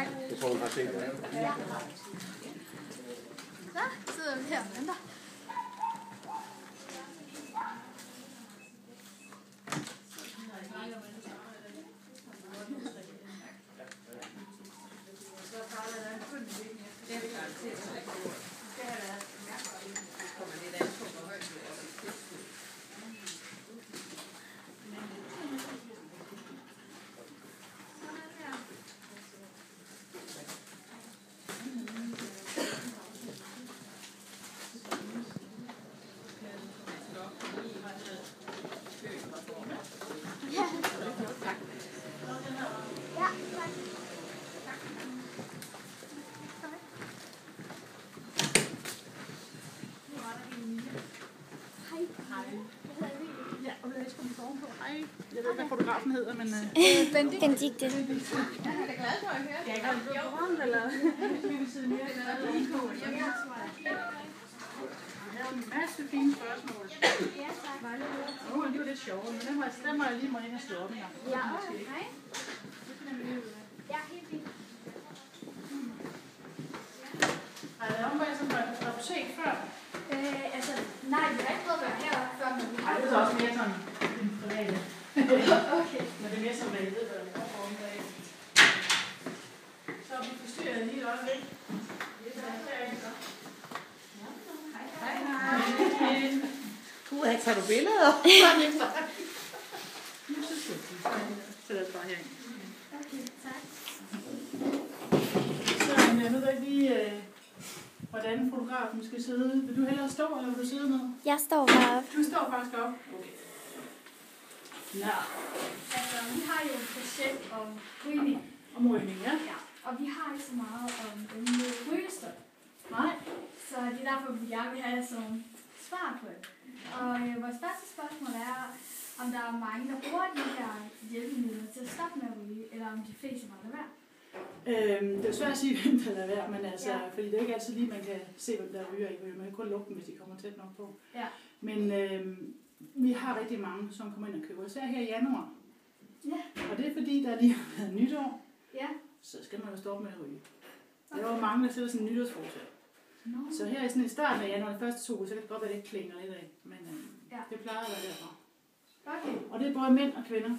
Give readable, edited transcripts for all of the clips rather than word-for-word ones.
Tak. Jeg tror, hun har set det. Ja. Så sidder vi her og venter. Jeg ved ikke, hvad fotografen hedder, men... Benedikte. Jeg er glad for at høre. Jeg er ikke rundt, eller... Vi vil sidde mere eller der er en masse fine spørgsmål. Ja, tak. Nogle af de var lidt sjove, men dem må jeg lige ind og slå op en gang. Ja, okay. Ja, helt fint. Har jeg lavet mig som på apotek før? Altså, nej, vi har ikke prøvet at være heroppe før, men vi har... Nej, det er så også mere sådan en private. Okay. Men det er mere som, hvad jeg ved, hvad der er for om dagen. Så vi forstyrrer lige et øjeblik. Hej. Hej. Hej. Tager du billeder? Nu synes jeg, så lad os bare herind. Okay, tak. Så jeg ved ikke lige, hvordan fotografen skal sidde. Vil du hellere stå, eller vil du sidde ned? Jeg står heroppe. Du står faktisk op. Okay. Ja. Altså, vi har jo et projekt om rygning. Om rygning, ja. Ja, og vi har ikke så meget om den med rygestop. Nej. Så det er derfor, vi gerne vil have sådan svar på det. Og vores første spørgsmål er, om der er mange, der bruger de her hjælpemidler til at stoppe med at ryge, eller om de fleste bare lader være. Det er svært at sige, hvem der lader være, men altså, fordi det er ikke altid lige, man kan se, hvem der ryger i ryger. Man kan kun lukke dem, hvis de kommer tæt nok på. Ja. Men vi har rigtig mange, som kommer ind og køber, især her i januar. Ja. Og det er fordi, der lige har været nytår, Ja. så skal man jo stoppe med at ryge. Okay. Der var mange, der sætter sådan en nytårsforsæt. No. Så her i starten af januar, de første 2 uger, så kan det godt være, at det ikke klinger lidt af. Men det plejer at være derfra. Okay. Og det er både mænd og kvinder.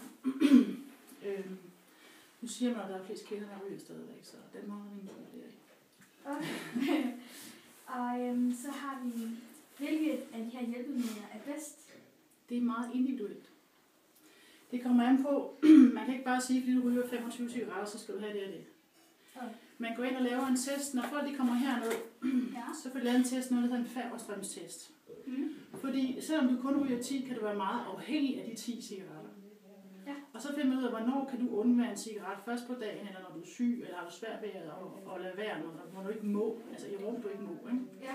Nu siger man, at der er flest kvinder, der ryger stadigvæk, så den må man ikke flere af. Okay. Og så har vi, hvilke af de her hjælpemidler er bedst? Det er meget individuelt. Det kommer an på, man kan ikke bare sige, fordi du ryger 25 cigaretter, så skal du have det og det. Okay. Man går ind og laver en test. Når folk de kommer herned, så får de lavet en test, noget der hedder en færgestrømstest. Fordi selvom du kun ryger 10, kan du være meget afhængig af de 10 cigaretter. Ja. Og så finder man ud af, hvornår kan du undvære en cigaret først på dagen, eller når du er syg, eller har du svært ved at lade være, når du ikke må, altså i rum du ikke må. Ikke? Ja.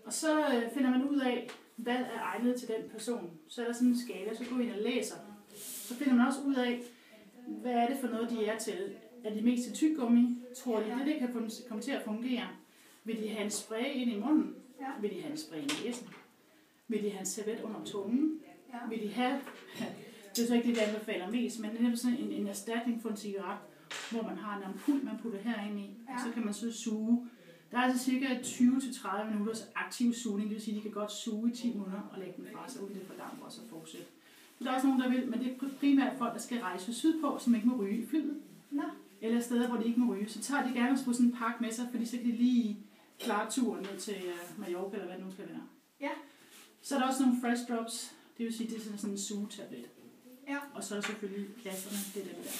Og så finder man ud af, hvad er egnet til den person. Så er der sådan en skala, så går vi ind og læser. Så finder man også ud af, hvad er det for noget, de er til. Er de mest til tyggegummi? Tror de, det kan komme til at fungere? Vil de have en spray ind i munden? Ja. Vil de have en spray i næsen? Vil de have en servet under tungen? Ja. Vil de have, det er så ikke det, vi anbefaler mest, men det er sådan en erstatning for en cigaret, hvor man har en ampul, man putter herinde i, og så kan man så suge. Der er altså cirka 20-30 minutters aktiv sugning, det vil sige, at de kan godt suge i 10 minutter og lægge den fra sig, uden det for langt og så fortsætte. Der er også nogen, der vil, men det er primært folk, der skal rejse sydpå, som ikke må ryge i flyet. Eller steder, hvor de ikke må ryge. Så tager de gerne at få sådan en pakke med sig, fordi så kan de lige klare turen ned til Mallorca, eller hvad det nu skal være. Ja. Så er der også nogle fresh drops, det vil sige, det er sådan en sugetablet. Ja. Og så er der selvfølgelig plasterne, det er det der.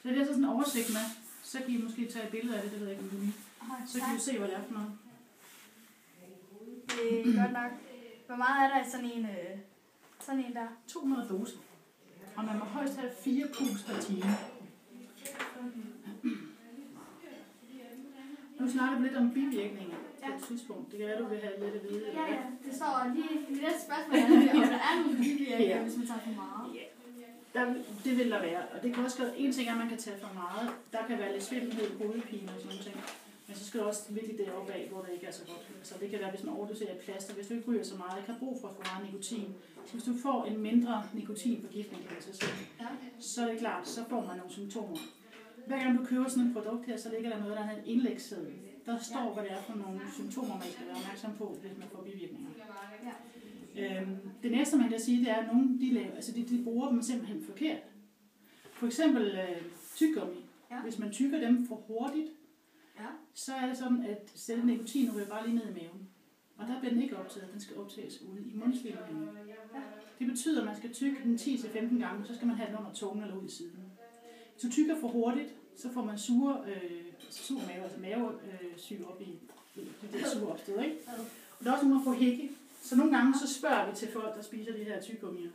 Så det er sådan en oversigt med, så kan I måske tage et billede af det, det ved jeg ikke, om du så kan I se, hvad det er for noget. Det er godt nok. Hvor meget er der i sådan en der? 200 doser. Og man må højst have 4 puls per time. Nu snakker vi lidt om bivirkninger på et tidspunkt. Det kan være, du vil have lidt at vide. Ja, det står lige i det næste spørgsmål, om der er nogle bivirkninger, hvis man tager for meget. Det vil der være. Og det kan også gøre, en ting er, at man kan tage for meget. Der kan være lidt svimmelhed, hovedpine og sådan noget ting. Men så skal du også virkelig deroppe af, hvor der ikke er så godt. Så det kan være, hvis man overdoserer et plaster. Hvis du ikke ryger så meget, ikke har brug for meget nikotin. Så hvis du får en mindre nikotinforgiftning, kan man så sige, så er det klart, så får man nogle symptomer. Hver gang du køber sådan et produkt her, så ligger der noget, der er en indlægsseddel. Der står, hvad det er for nogle symptomer, man skal være opmærksom på, hvis man får bivirkninger. Ja. Det næste, man kan sige, det er, at nogle de bruger dem simpelthen forkert. For eksempel tyggegummi. Ja. Hvis man tygger dem for hurtigt, så er det sådan, at selve nikotinen ryger bare lige ned i maven. Og der bliver den ikke optaget, den skal optages ude i mundslimhinden. Det betyder, at man skal tygge den 10-15 gange, så skal man have den under tungen eller ud i siden. Hvis du tygger for hurtigt, så får man sur mave, altså mavesyge op i det der sure opsted, ikke? Og der er også nogen, der får hække. Så nogle gange så spørger vi til folk, der spiser de her tyggegummier,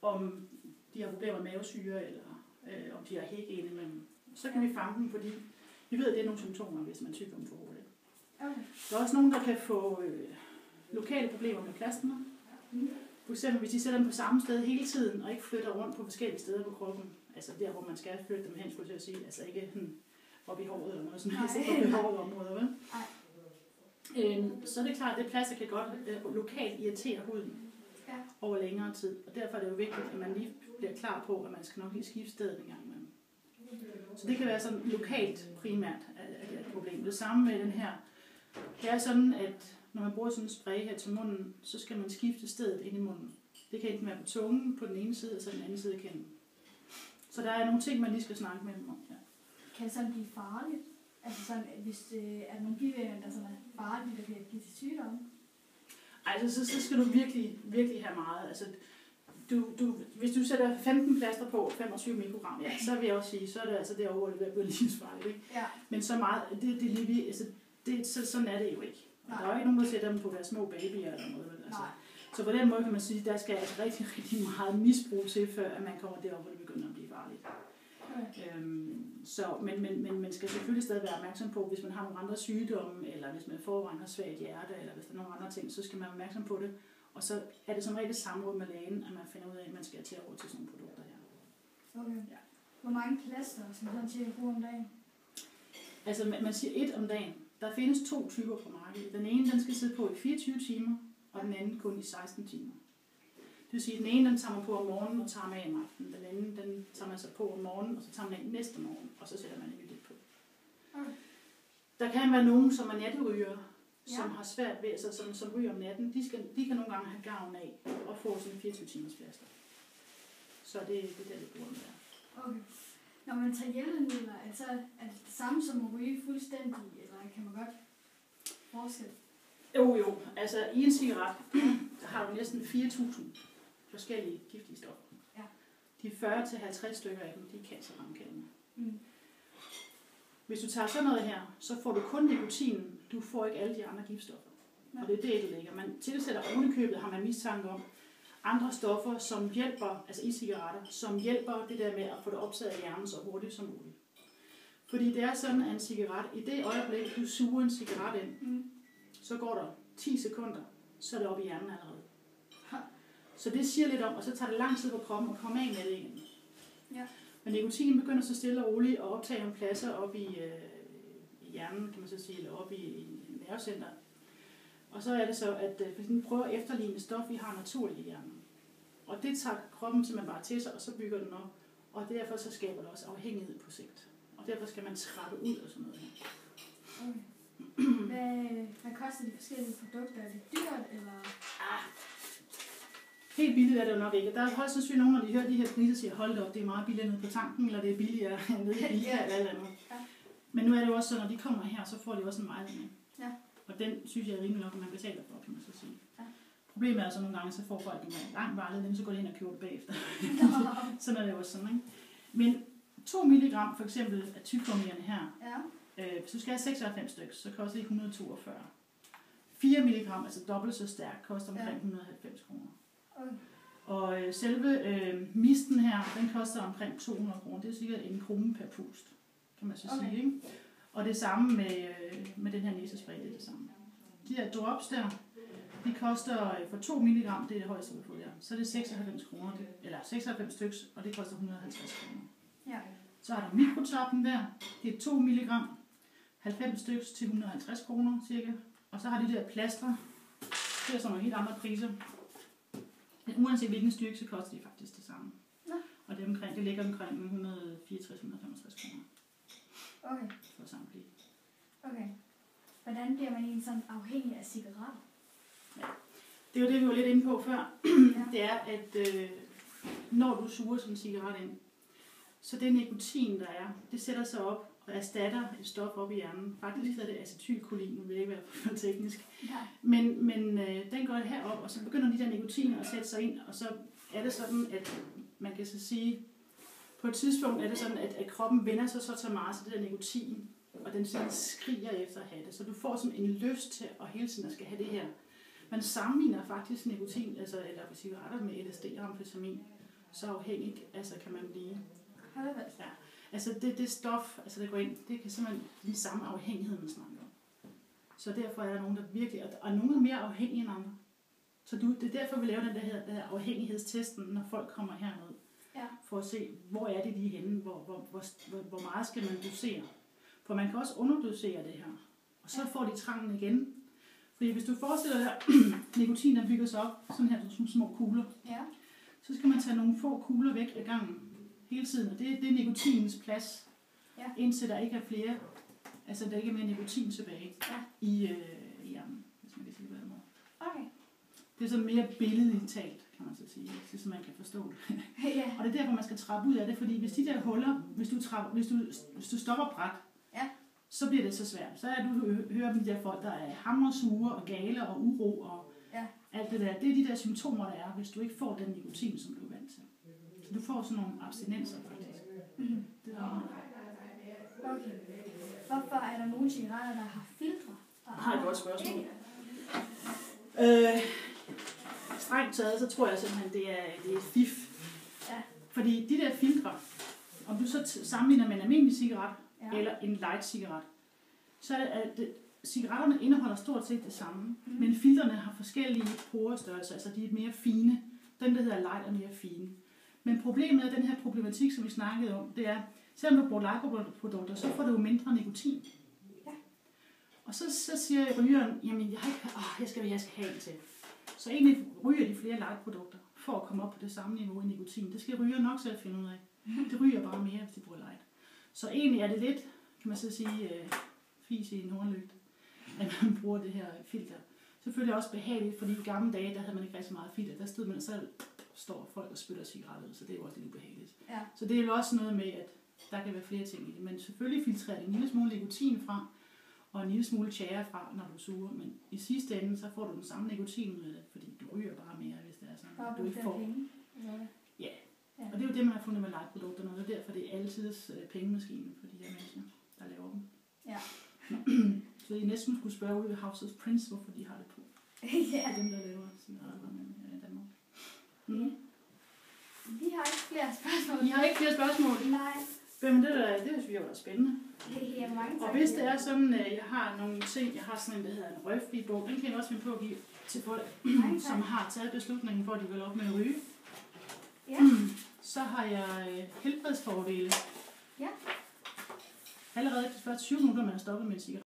om de har problemer med mavesyre, eller om de har hække indimellem. Så kan vi fange dem, fordi vi ved, at det er nogle symptomer, hvis man tygger dem for hurtigt. Okay. Der er også nogen, der kan få lokale problemer med plasterne. For eksempel, hvis de sætter dem på samme sted hele tiden, og ikke flytter rundt på forskellige steder på kroppen. Altså der, hvor man skal flytte dem hen, skulle jeg sige. Altså ikke op i håret eller noget sådan noget. Op i håret områder, vel? Så er det klart, at det plaster kan godt lokalt irritere huden over længere tid. Og derfor er det jo vigtigt, at man lige bliver klar på, at man skal nok lige skifte stedet en gang imellem. Så det kan være sådan lokalt primært, at det er et problem. Det samme med den her. Det er sådan, at når man bruger sådan en spray her til munden, så skal man skifte stedet ind i munden. Det kan enten være på tungen på den ene side, og så den anden side af kænden. Så der er nogle ting, man lige skal snakke med dem om. Ja. Kan det sådan blive farligt? Altså sådan, hvis det er nogle bivirkninger, der sådan er farlige, der kan give til sygdomme? Altså, så skal du virkelig have meget. Altså, hvis du sætter 15 plaster på 25 mikrogram, ja, så vil jeg også sige, så er det altså derovre, det bliver livsfarligt, ikke? Ja. Men så meget, sådan er det jo ikke. Der er jo ikke nogen, der sætter dem på deres små babyer eller noget. Altså. Så på den måde kan man sige, at der skal altså rigtig meget misbrug til, før at man kommer derop, hvor det begynder at blive farligt. Men man skal selvfølgelig stadig være opmærksom på, hvis man har nogle andre sygdomme, eller hvis man forvejen har svagt hjerte, eller hvis der er nogle andre ting, så skal man være opmærksom på det. Og så er det som regel samråd med lægen, at man finder ud af, at man skal til over til sådan nogle produkter her. Okay. Ja. Hvor mange plaster skal man til at bruge om dagen? Altså man siger 1 om dagen. Der findes 2 typer på markedet. Den ene, den skal sidde på i 24 timer, og den anden kun i 16 timer. Det vil sige, at den ene, den tager man på om morgenen og tager man af om aftenen. Den anden, den tager man så på om morgenen, og så tager man af næste morgen, og så sætter man en nyt på. Okay. Der kan være nogen, som er natryger, som har svært ved, altså som ryger om natten. De kan nogle gange have gavn af at få sådan 24 timers plaster. Så det er der, det bruger med. Okay. Når man tager hjælpemidler, altså er det det samme som at ryge fuldstændig, eller kan man godt forestille? Jo. Altså i en cigaret, der har du næsten 4.000 forskellige giftige stoffer. Ja. De 40-50 stykker af dem, de er cancerfremkaldende. Hvis du tager sådan noget her, så får du kun nikotinen. Du får ikke alle de andre giftstoffer. Og det er det, der ligger. Man tilsætter ovenikøbet, har man mistanke om, andre stoffer, som hjælper, altså i cigaretter, som hjælper det der med at få det optaget i hjernen så hurtigt som muligt. Fordi det er sådan, at en cigaret, i det øjeblik, du suger en cigaret ind, så går der 10 sekunder, så er det oppe i hjernen allerede. Så det siger lidt om, og så tager det lang tid på kroppen at komme af med det igen. Ja. Men nikotinen begynder så stille og roligt at optage nogle pladser op i hjernen, kan man så sige, eller op i nervecenteret. Og så er det så, at den prøver at efterligne stof, vi har naturligt i hjernen. Og det tager kroppen simpelthen bare til sig, og så bygger den op. Og derfor så skaber det også afhængighed på sigt. Og derfor skal man trappe ud og sådan noget her. Okay. Hvad koster de forskellige produkter? Er det dyrt, eller? Helt billigt er det jo nok ikke. Der er højst sandsynligt nogen, når de hører de her priser, siger, hold det op, det er meget billigere nede på tanken, eller det er billigere nede i Bilka eller andet. Ja. Men nu er det jo også sådan, når de kommer her, så får de også en vejledning. Ja. Og den synes jeg er rimelig nok, at man betaler for, kan man så sige. Ja. Problemet er altså nogle gange, så får folk en lang vejledning, så går de ind og køber det bagefter. Sådan er det også sådan, ikke? Men 2 milligram for eksempel af tyggegummierne her, hvis du skal have 96 stykker, så koster det 142. 4 milligram, altså dobbelt så stærk, koster omkring 190 kroner. Okay. Og selve misten her, den koster omkring 200 kroner. Det er sikkert 1 krone per pust, kan man så sige. Ikke? Og det samme med den her næsespray, det er det samme. De her drops der, de koster for 2 milligram, det er det højeste, vi får der. Så er det 96 kroner, eller 96 stykker, og det koster 150 kroner. Ja. Så er der mikrotoppen der, det er 2 milligram, 90 stykker til 150 kroner cirka. Og så har de der plastre, det er sådan nogle helt andre priser. Men uanset hvilken styrke, så koster de faktisk det samme. Ja. Og det ligger omkring 164-165 kroner. Okay. for samtlige. Okay. Hvordan bliver man egentlig sådan afhængig af cigaretter? Det er jo det, vi var lidt inde på før. Ja. Det er, at når du suger sådan en cigaret ind, så det nikotin, der er, det sætter sig op og erstatter et stof op i hjernen. Faktisk hedder det acetylkolin, nu vil jeg ikke være for teknisk. Ja. Men den går herop, og så begynder de der nikotiner at sætte sig ind, og så er det sådan, at man kan så sige, på et tidspunkt er det sådan, at kroppen vender sig så meget til det der nikotin, og den sådan skriger efter at have det. Så du får sådan en lyst til at hele tiden at skal have det her. Man sammenligner faktisk nikotin, altså eller cigaretter med LSD og amfetamin. Så afhængig altså kan man blive. Ja. Altså det stof, altså der går ind, det kan simpelthen blive samme afhængighed, man snakker om. Så derfor er der nogen, der virkelig, og nogen er mere afhængige end andre. Så det er derfor, vi laver den der afhængighedstesten, når folk kommer herned. Ja. For at se, hvor er det lige henne, hvor meget skal man dosere. For man kan også underdosere det her. Og så får de trangen igen. Fordi hvis du forestiller dig, at nikotin er bygget sig op, sådan her som små kugler, ja. Så skal man tage nogle få kugler væk af gangen hele tiden. Og det er nikotinens plads, ja. Indtil der ikke er flere, altså der ikke er mere nikotin tilbage i hjernen, hvis man kan sige det på den måde. Okay. Det er sådan mere billedligt talt, kan man så sige, så man kan forstå det. Ja. Og det er derfor, man skal trappe ud af det, fordi hvis de der huller, hvis du stopper bræt, så bliver det så svært. Så er du hører de der folk, der er hammersure og gale og uro og alt det der. Det er de der symptomer, der er, hvis du ikke får den nikotin, som du er vant til. Så du får sådan nogle abstinenser faktisk. Mm-hmm. Det er okay. Hvorfor er der nogle cigaretter, der har filtre? Har et godt spørgsmål. Strengt taget, så tror jeg simpelthen, det er fif. Ja. Fordi de der filtre, om du så sammenligner med en almindelig cigaret, eller en light cigaret, så er det, cigaretterne indeholder stort set det samme, men filtrene har forskellige porestørrelser, altså de er mere fine. Den, der hedder light, er mere fine. Men problemet er den her problematik, som vi snakkede om, det er, selvom du bruger light-produkter, så får du jo mindre nikotin. Ja. Og så siger rygeren, jamen jeg skal have en til. Så egentlig ryger de flere light-produkter, for at komme op på det samme niveau i nikotin. Det skal rygeren nok selv finde ud af. Det ryger bare mere, hvis de bruger light. Så egentlig er det lidt, kan man så sige, fis i en hornlygt, at man bruger det her filter. Selvfølgelig også behageligt, fordi i gamle dage, der havde man ikke rigtig så meget filter. Der stod man selv, står folk og spytter cigaretter ud, så det er jo også lidt ubehageligt. Ja. Så det er jo også noget med, at der kan være flere ting i det. Men selvfølgelig filtrerer det en lille smule nikotin fra, og en lille smule tjære fra, når du suger. Men i sidste ende, så får du den samme nikotin ud af det, fordi du ryger bare mere, hvis det er sådan. Bare du ikke får penge. Ja. Og det er jo det, man har fundet med light-produkterne, og det er derfor, det er altid pengemaskine for de her mennesker, der laver dem. Ja. Så I næsten skulle spørge ude ved House of Prince, hvorfor de har det på. Ja. Det er dem, der laver cigaretter i Danmark. Mm. Vi har ikke flere spørgsmål. I har ikke flere spørgsmål? Nej. Men det synes vi jo er spændende. Ja, mange tak. Og hvis det er sådan, at jeg har nogle ting, jeg har sådan en, der hedder en røgfri bog, den kan jeg også finde på at give til folk, som har taget beslutningen for, at de vil op med at ryge. Ja. Så har jeg helbredsfordele. Ja. Allerede de første 20 minutter, man har stoppet med en cigaret.